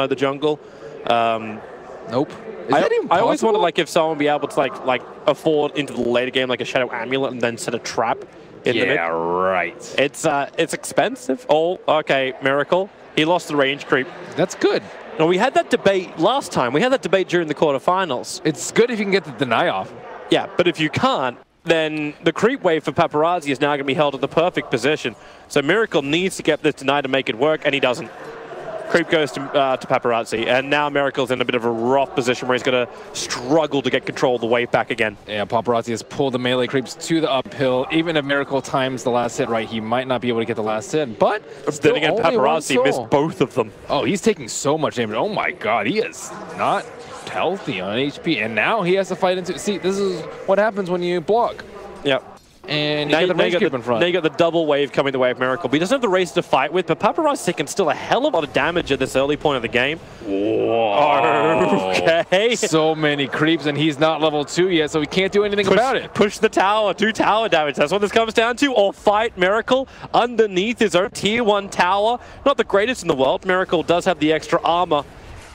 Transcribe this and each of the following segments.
the jungle. Nope. I always wondered like if someone would be able to like afford into the later game like a Shadow Amulet and then set a trap in the mid. Yeah, right. It's expensive. Oh, okay, Miracle. He lost the range creep. That's good. No, we had that debate last time. We had that debate during the quarterfinals. It's good if you can get the deny off. Yeah, but if you can't, then the creep wave for Paparazzi is now going to be held at the perfect position. So Miracle needs to get this deny to make it work, and he doesn't. Creep goes to Paparazzi, and now Miracle's in a bit of a rough position where he's going to struggle to get control of the wave back again. Yeah, Paparazzi has pulled the melee creeps to the uphill. Even if Miracle times the last hit right, he might not be able to get the last hit, but then again, Paparazzi missed both of them. Oh, he's taking so much damage. Oh my god, he is not healthy on HP, and now he has to fight into... See, this is what happens when you block. Yep. And you get the range creep in front. Now you got the double wave coming the way of Miracle. But he doesn't have the race to fight with, but Paparazzi taking still a hell of a lot of damage at this early point of the game. Whoa. Okay. So many creeps, and he's not level 2 yet, so he can't do anything about it. Push the tower, do tower damage. That's what this comes down to. Or fight Miracle underneath his own tier 1 tower. Not the greatest in the world. Miracle does have the extra armor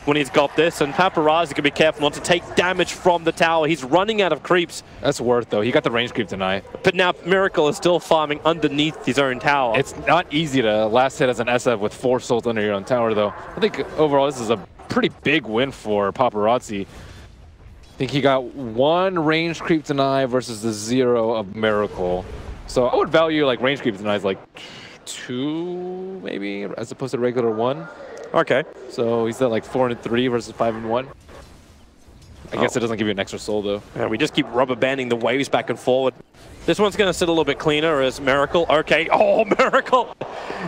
when he's got this, and Paparazzi can be careful not to take damage from the tower. He's running out of creeps. That's worth, though. He got the range creep tonight. But now Miracle is still farming underneath his own tower. It's not easy to last hit as an SF with 4 souls under your own tower, though. I think overall this is a pretty big win for Paparazzi. I think he got 1 range creep deny versus the 0 of Miracle. So I would value like range creep denies like 2 maybe, as opposed to regular 1. Okay. So he's at like 4 and 3 versus 5 and 1. I guess it doesn't give you an extra soul though. Yeah, we just keep rubber banding the waves back and forward. This one's going to sit a little bit cleaner as Miracle. Okay. Oh, Miracle!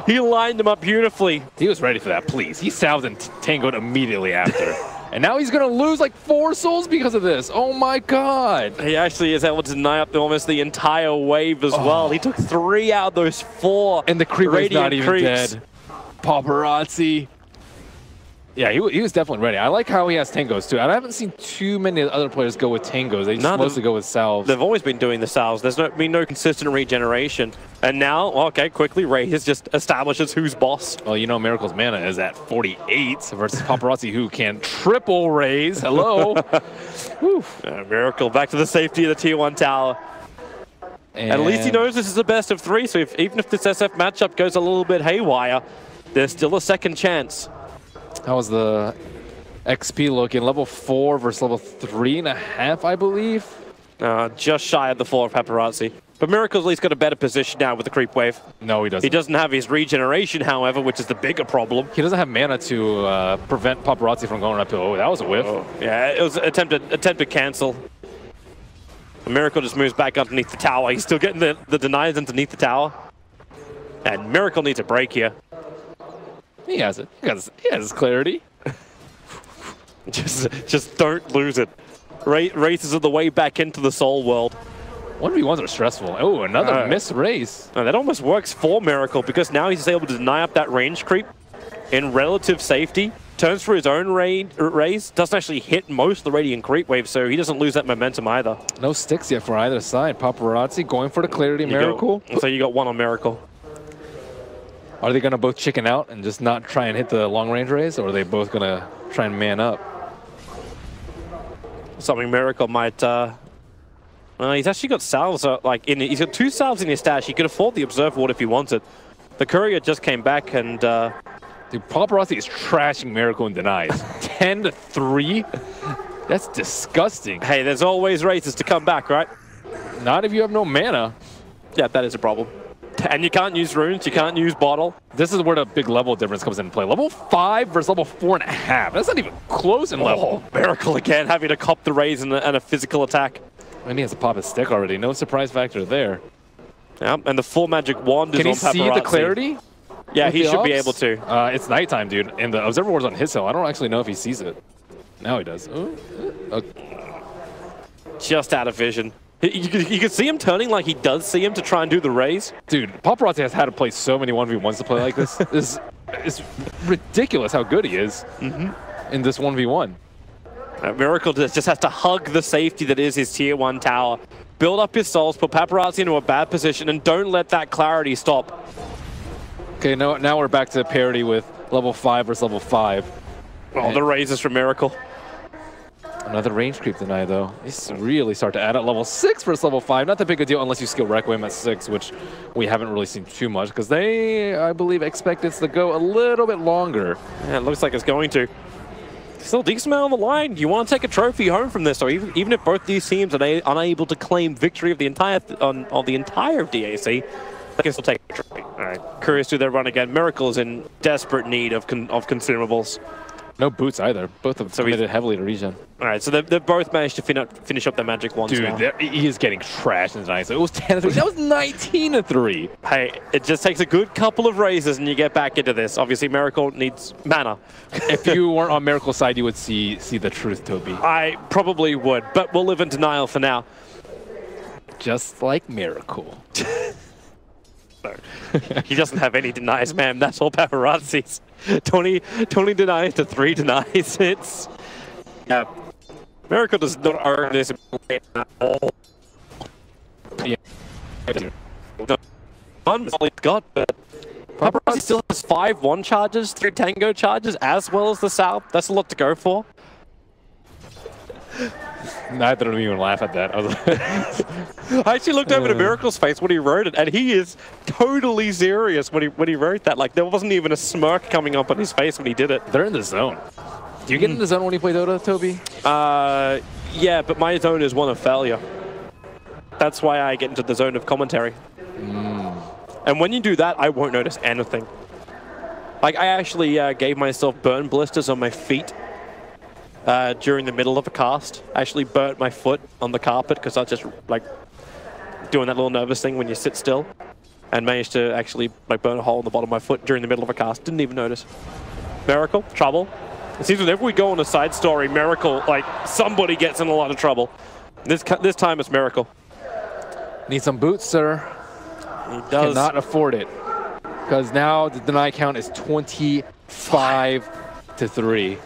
He lined him up beautifully. He was ready for that, please. He salved and tangoed immediately after. And now he's going to lose like 4 souls because of this. Oh my god. He actually is able to deny up almost the entire wave as well. He took 3 out of those 4. And the creep is not even creeps. dead. Paparazzi. Yeah, he was definitely ready. I like how he has tangos too. I haven't seen too many other players go with tangos. They just mostly go with salves. They've always been doing the salves. There's been no consistent regeneration. And now, okay, quickly, Raze just establishes who's boss. Well, you know Miracle's mana is at 48 versus Paparazzi, who can triple Raze. Hello. Miracle back to the safety of the tier 1 tower. And at least he knows this is a best of 3, so even if this SF matchup goes a little bit haywire, there's still a second chance. How was the XP looking? Level 4 versus level 3.5, I believe. Just shy of the 4 of Paparazzi. But Miracle's at least got a better position now with the creep wave. No, he doesn't. He doesn't have his regeneration, however, which is the bigger problem. He doesn't have mana to prevent Paparazzi from going uphill. Oh, that was a whiff. Oh, yeah, it was an attempt to cancel. Miracle just moves back underneath the tower. He's still getting the denies underneath the tower. And Miracle needs a break here. He has it. He has his clarity. just don't lose it. Races are the way back into the soul world. 1v1s are stressful. Oh, another missed race. That almost works for Miracle because now he's able to deny up that range creep in relative safety. Turns for his own raise. Doesn't actually hit most of the Radiant creep wave, so he doesn't lose that momentum either. No sticks yet for either side. Paparazzi going for the clarity. Miracle. So you got 1 on Miracle. Are they going to both chicken out and just not try and hit the long-range raise, or are they both going to try and man up? Something Miracle might... he's actually got salves, he's got 2 salves in his stash. He could afford the Observe Ward if he wanted. The Courier just came back and... Dude, Paparazzi is trashing Miracle in denies. 10-3? That's disgusting. Hey, there's always races to come back, right? Not if you have no mana. Yeah, that is a problem. And you can't use runes, you can't use bottle. This is where the big level difference comes into play. Level 5 versus level 4.5. That's not even close in level. Miracle again, having to cop the raise and a physical attack. And he has to pop his stick already. No surprise factor there. Yeah, and the full magic wand is on Paparazzi. Can he see the clarity? Yeah, he should be able to. It's nighttime, dude. And the Observer Ward's on his hill. I don't actually know if he sees it. Now he does. Just out of vision. You can see him turning like he does see him to try and do the raise. Dude, Paparazzi has had to play so many 1v1s to play like this. It's ridiculous how good he is in this 1v1. Miracle just has to hug the safety that is his tier 1 tower. Build up his souls, put Paparazzi into a bad position, and don't let that clarity stop. Okay, now we're back to parity with level 5 versus level 5. Oh, the raises from Miracle. Another range creep deny, though. These really start to add at level 6 versus level 5. Not that big a deal unless you skill Requiem at 6, which we haven't really seen too much, because they, I believe, expect this to go a little bit longer. Yeah, it looks like it's going to. Still decent amount on the line. You want to take a trophy home from this, or even if both these teams are unable to claim victory of the entire on the entire DAC, they can still take a trophy. All right, curious to their run again. Miracle is in desperate need of consumables. No boots either. Both have committed heavily to regen. All right, so they've both managed to finish up their magic once. Dude, he is getting trashed in tonight. So it was 10-3. That was 19-3. Hey, it just takes a good couple of raises and you get back into this. Obviously, Miracle needs mana. If you weren't on Miracle's side, you would see the truth, Toby. I probably would, but we'll live in denial for now. Just like Miracle. He doesn't have any denies, man. That's all Paparazzi's. 20 denies to 3 denies. It's... Yeah. Miracle does not earn this at all. Yeah. One got, but Paparazzi still has 5 1 charges, 3 Tango charges, as well as the South. That's a lot to go for. I don't even laugh at that. I was like I actually looked over to Miracle's face when he wrote it, and he is totally serious when he wrote that. Like, there wasn't even a smirk coming up on his face when he did it. They're in the zone. Do you get in the zone when you play Dota, Toby? Yeah, but my zone is one of failure. That's why I get into the zone of commentary. And when you do that, I won't notice anything. Like, I actually gave myself burn blisters on my feet during the middle of a cast. I actually burnt my foot on the carpet because I was just like doing that little nervous thing when you sit still, and managed to actually like burn a hole in the bottom of my foot during the middle of a cast. Didn't even notice. Miracle, trouble. It seems whenever we go on a side story, Miracle, like somebody gets in a lot of trouble. This time it's Miracle. Need some boots, sir. He does. Cannot afford it, because now the deny count is 25-3.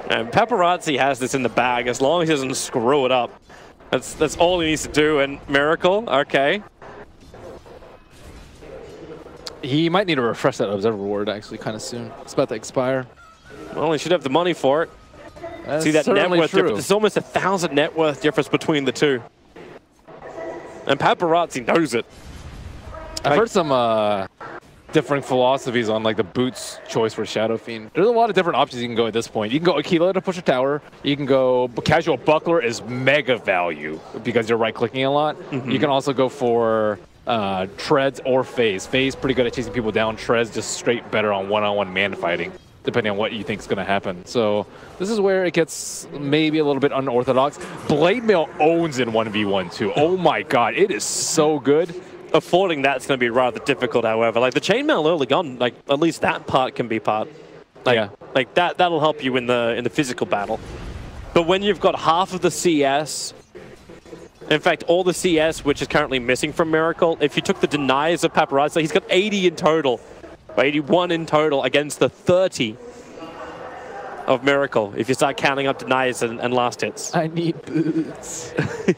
And Paparazzi has this in the bag as long as he doesn't screw it up. That's all he needs to do. And Miracle, okay. He might need to refresh that observer reward actually kind of soon. It's about to expire. Well, he should have the money for it. That's see that net worth true. difference? There's almost 1,000 net worth difference between the two. And Paparazzi knows it. I've heard some differing philosophies on like the boots choice for Shadow Fiend. There's a lot of different options you can go at this point. You can go Aquila to push a tower. You can go Casual Buckler is mega value because you're right-clicking a lot. You can also go for Treads or Phase. Phase pretty good at chasing people down. Treads just straight better on one-on-one man fighting, depending on what you think is going to happen. So this is where it gets maybe a little bit unorthodox. Blade Mail owns in 1v1 too. Oh my god, it is so good. Affording that's going to be rather difficult, however. Like the chainmail early on, like at least that part can be part. Like, yeah. Like that'll help you in the physical battle. But when you've got half of the CS, in fact, all the CS which is currently missing from Miracle, if you took the denies of Paparazzi, he's got 80 in total, 81 in total against the 30 of Miracle. If you start counting up denies and last hits, I need boots.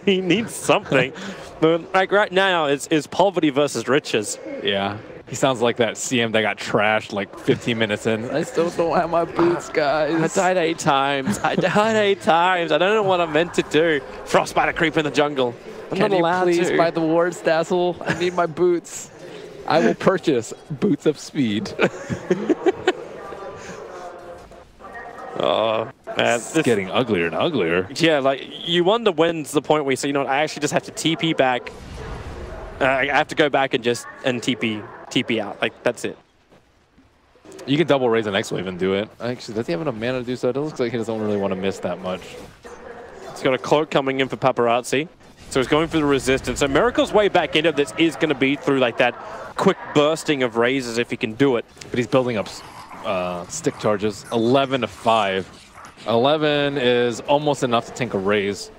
He needs something. But like right now, it's poverty versus riches. Yeah. He sounds like that CM that got trashed like 15 minutes in. I still don't have my boots, guys. I died 8 times. I died 8 times. I don't know what I'm meant to do. Frostbite creep in the jungle. I'm not allowed to. Can you please buy the wards, Dazzle? I need my boots. I will purchase boots of speed. Oh, man. It's getting uglier and uglier. Yeah, like, you wonder when's the point where you say, you know what, I actually just have to TP back. I have to go back and just TP out. Like, that's it. You can double raise the next wave and do it. Actually, does he have enough mana to do so? It looks like he doesn't really want to miss that much. He's got a cloak coming in for Paparazzi. So he's going for the resistance. So Miracle's way back into this is going to be through like that quick bursting of raises if he can do it. But he's building up stick charges. 11-5. 11 is almost enough to tank a raise.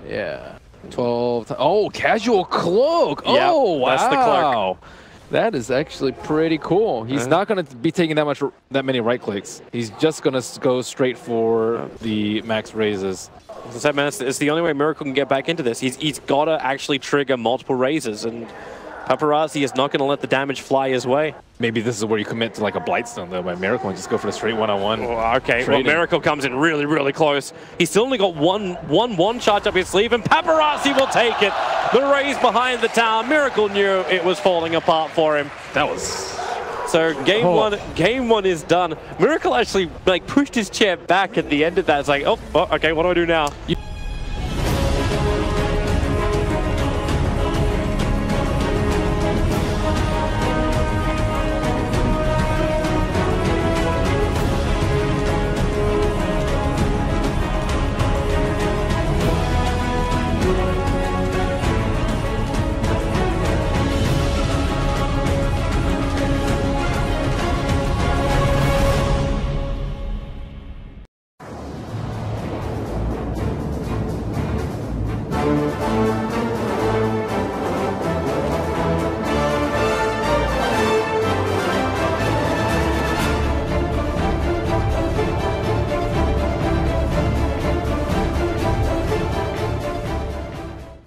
Yeah. 12. Oh, casual cloak. Yep, Oh, wow. That's the cloak. That is actually pretty cool. He's not going to be taking that many right clicks. He's just going to go straight for the max raises. As I said, man, it's the only way Miracle can get back into this. He's got to actually trigger multiple raises, and Paparazzi is not going to let the damage fly his way. Maybe this is where you commit to like a Blightstone though by Miracle and just go for the straight one-on-one. Oh, okay, well, Miracle comes in really, really close. He's still only got one charge up his sleeve, and Paparazzi will take it. The raise behind the tower. Miracle knew it was falling apart for him. That was... So game one is done. Miracle actually like pushed his chair back at the end of that. It's like, oh okay, what do I do now?